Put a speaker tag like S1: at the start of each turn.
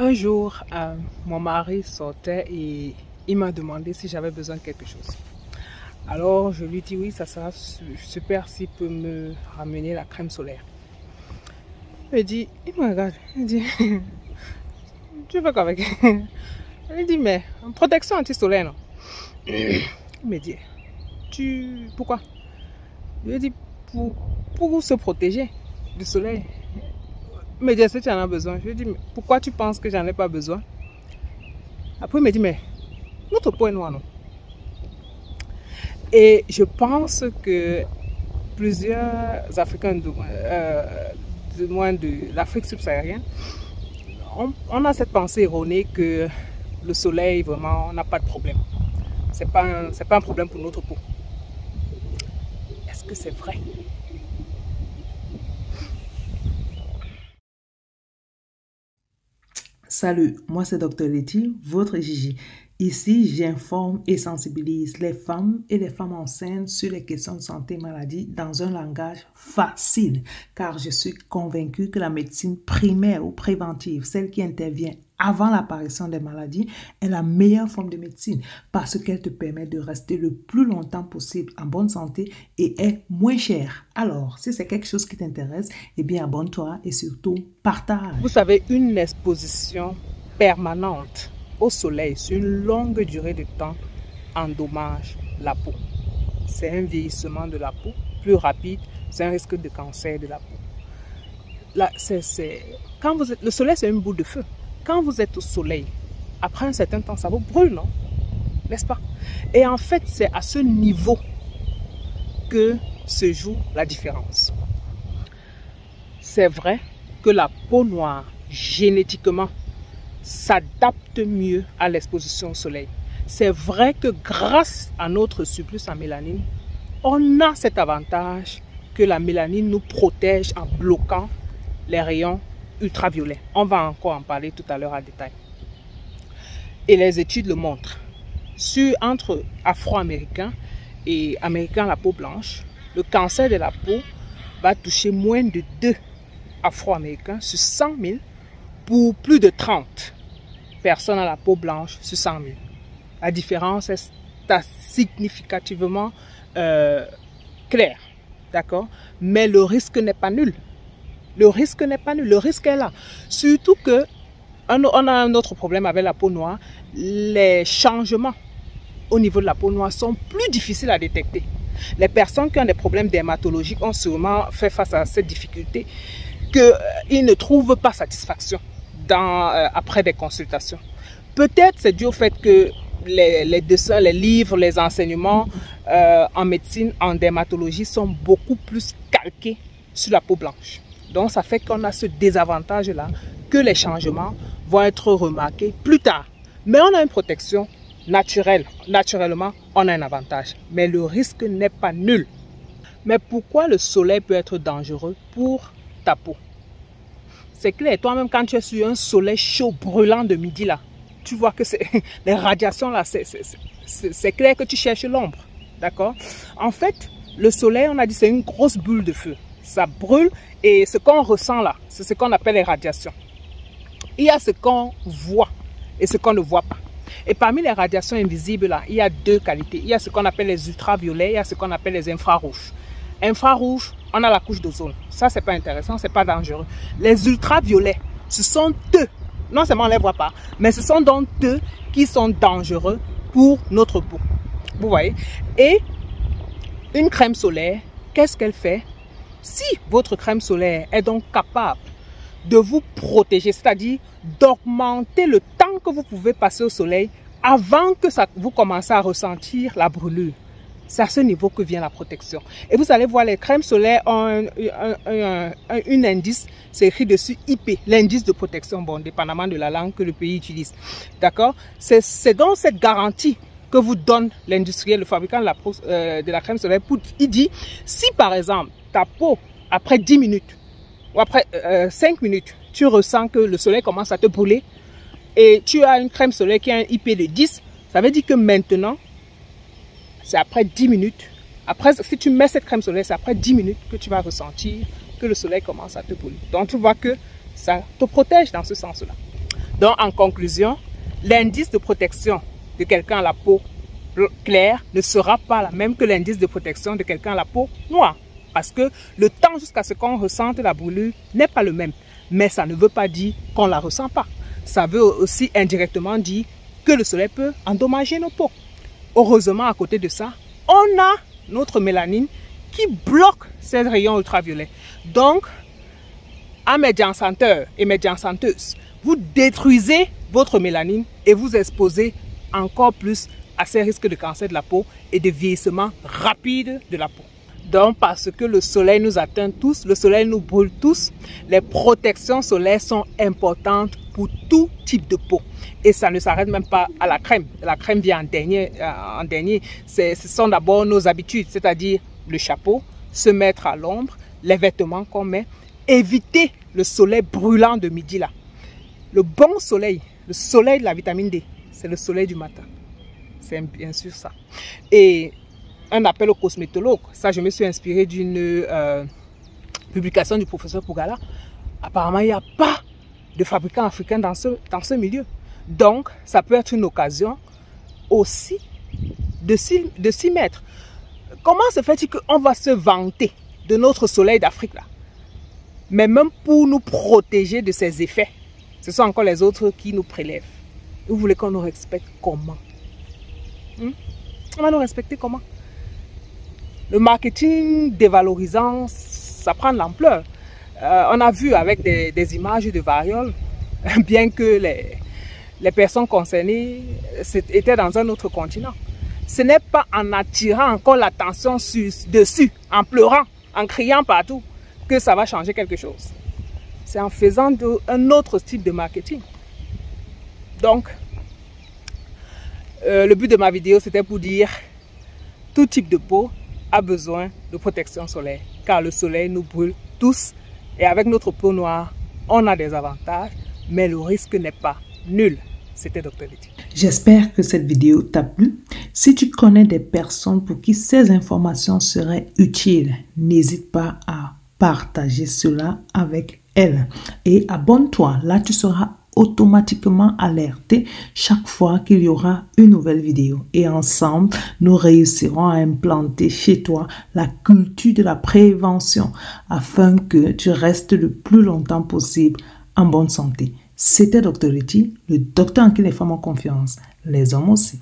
S1: Un jour, mon mari sortait et il m'a demandé si j'avais besoin de quelque chose. Alors, je lui dis oui, ça sera super s'il peut me ramener la crème solaire. Il me regarde, il dit, tu veux quoi avec? Il dit, mais protection anti-solaire, non? Il me dit, pourquoi? Je lui dis, pour se protéger du soleil. Il me dit, est-ce que tu en as besoin? Je lui dis, mais pourquoi tu penses que j'en ai pas besoin? Après, il me dit, mais notre peau est noire, non? Et je pense que plusieurs Africains, du moins de l'Afrique subsaharienne, on a cette pensée erronée que le soleil, vraiment, n'a pas de problème. C'est pas un problème pour notre peau. Est-ce que c'est vrai?
S2: Salut, moi c'est Dr Letty, votre Gigi. Ici, j'informe et sensibilise les femmes et les femmes enceintes sur les questions de santé et maladie dans un langage facile, car je suis convaincue que la médecine primaire ou préventive, celle qui intervient avant l'apparition des maladies, est la meilleure forme de médecine parce qu'elle te permet de rester le plus longtemps possible en bonne santé et est moins chère. Alors, si c'est quelque chose qui t'intéresse, eh bien abonne-toi et surtout partage.
S1: Vous savez, une exposition permanente au soleil sur une longue durée de temps endommage la peau. C'est un vieillissement de la peau plus rapide, c'est un risque de cancer de la peau. Là, le soleil, c'est une boule de feu. Quand vous êtes au soleil, après un certain temps, ça vous brûle, non? N'est-ce pas? Et en fait, c'est à ce niveau que se joue la différence. C'est vrai que la peau noire, génétiquement, s'adapte mieux à l'exposition au soleil. C'est vrai que grâce à notre surplus en mélanine, on a cet avantage que la mélanine nous protège en bloquant les rayons ultraviolets. On va encore en parler tout à l'heure en détail. Et les études le montrent. Entre Afro-Américains et Américains à la peau blanche, le cancer de la peau va toucher moins de 2 Afro-Américains sur 100 000 pour plus de 30 personnes à la peau blanche sur 100 000. La différence est significativement claire, d'accord? Mais le risque n'est pas nul. Le risque n'est pas nul, le risque est là. Surtout que on a un autre problème avec la peau noire. Les changements au niveau de la peau noire sont plus difficiles à détecter. Les personnes qui ont des problèmes dermatologiques ont sûrement fait face à cette difficulté qu'ils ne trouvent pas satisfaction après des consultations. Peut-être c'est dû au fait que les dessins, les livres, les enseignements en médecine, en dermatologie sont beaucoup plus calqués sur la peau blanche. Donc ça fait qu'on a ce désavantage-là, que les changements vont être remarqués plus tard. Mais on a une protection naturelle. Naturellement, on a un avantage. Mais le risque n'est pas nul. Mais pourquoi le soleil peut être dangereux pour ta peau? C'est clair, toi-même quand tu es sur un soleil chaud, brûlant de midi là, tu vois que les radiations là, c'est clair que tu cherches l'ombre. D'accord? En fait, le soleil, on a dit, c'est une grosse boule de feu. Ça brûle et ce qu'on ressent là, c'est ce qu'on appelle les radiations. Il y a ce qu'on voit et ce qu'on ne voit pas. Et parmi les radiations invisibles là, il y a 2 qualités. Il y a ce qu'on appelle les ultraviolets, il y a ce qu'on appelle les infrarouges. Infrarouges, on a la couche d'ozone. Ça, c'est pas intéressant, c'est pas dangereux. Les ultraviolets, ce sont eux. Non seulement on ne les voit pas, mais ce sont donc eux qui sont dangereux pour notre peau. Vous voyez? Et une crème solaire, qu'est-ce qu'elle fait? Si votre crème solaire est donc capable de vous protéger, c'est-à-dire d'augmenter le temps que vous pouvez passer au soleil avant que vous commencez à ressentir la brûlure, c'est à ce niveau que vient la protection. Et vous allez voir, les crèmes solaires ont un indice, c'est écrit dessus IP, l'indice de protection, bon, dépendamment de la langue que le pays utilise. D'accord? C'est donc cette garantie que vous donne l'industriel, le fabricant de la crème solaire. Il dit, si par exemple, ta peau, après 10 minutes, ou après 5 minutes, tu ressens que le soleil commence à te brûler, et tu as une crème solaire qui a un IP de 10, ça veut dire que maintenant, c'est après 10 minutes. Après, si tu mets cette crème solaire, c'est après 10 minutes que tu vas ressentir que le soleil commence à te brûler. Donc, tu vois que ça te protège dans ce sens-là. Donc, en conclusion, l'indice de protection de quelqu'un à la peau claire ne sera pas la même que l'indice de protection de quelqu'un à la peau noire. Parce que le temps jusqu'à ce qu'on ressente la brûlure n'est pas le même. Mais ça ne veut pas dire qu'on ne la ressent pas. Ça veut aussi indirectement dire que le soleil peut endommager nos peaux. Heureusement, à côté de ça, on a notre mélanine qui bloque ces rayons ultraviolets. Donc, à mes dansanteurs et mes dansanteuses, vous détruisez votre mélanine et vous exposez encore plus à ces risques de cancer de la peau et de vieillissement rapide de la peau. Donc, parce que le soleil nous atteint tous, le soleil nous brûle tous, les protections solaires sont importantes pour tout type de peau. Et ça ne s'arrête même pas à la crème. La crème vient en dernier. Ce sont d'abord nos habitudes, c'est-à-dire le chapeau, se mettre à l'ombre, les vêtements qu'on met, éviter le soleil brûlant de midi là. Le bon soleil, le soleil de la vitamine D, c'est le soleil du matin. C'est bien sûr ça. Et un appel aux cosmétologues, ça je me suis inspiré d'une publication du professeur Pougala. Apparemment, il n'y a pas de fabricants africains dans ce milieu. Donc, ça peut être une occasion aussi de s'y mettre. Comment se fait-il qu'on va se vanter de notre soleil d'Afrique là? Mais même pour nous protéger de ses effets, ce sont encore les autres qui nous prélèvent. Vous voulez qu'on nous respecte comment? On va nous respecter comment? Le marketing dévalorisant, ça prend de l'ampleur. On a vu avec des images de variole, bien que les personnes concernées étaient dans un autre continent. Ce n'est pas en attirant encore l'attention dessus, en pleurant, en criant partout, que ça va changer quelque chose. C'est en faisant un autre type de marketing. Donc, le but de ma vidéo, c'était pour dire tout type de peau a besoin de protection solaire, car le soleil nous brûle tous et avec notre peau noire, on a des avantages, mais le risque n'est pas nul. C'était Dr Letty.
S2: J'espère que cette vidéo t'a plu. Si tu connais des personnes pour qui ces informations seraient utiles, n'hésite pas à partager cela avec elles. Et abonne-toi, là tu seras automatiquement alerté chaque fois qu'il y aura une nouvelle vidéo. Et ensemble, nous réussirons à implanter chez toi la culture de la prévention afin que tu restes le plus longtemps possible en bonne santé. C'était Dr Letty, le docteur en qui les femmes ont confiance, les hommes aussi.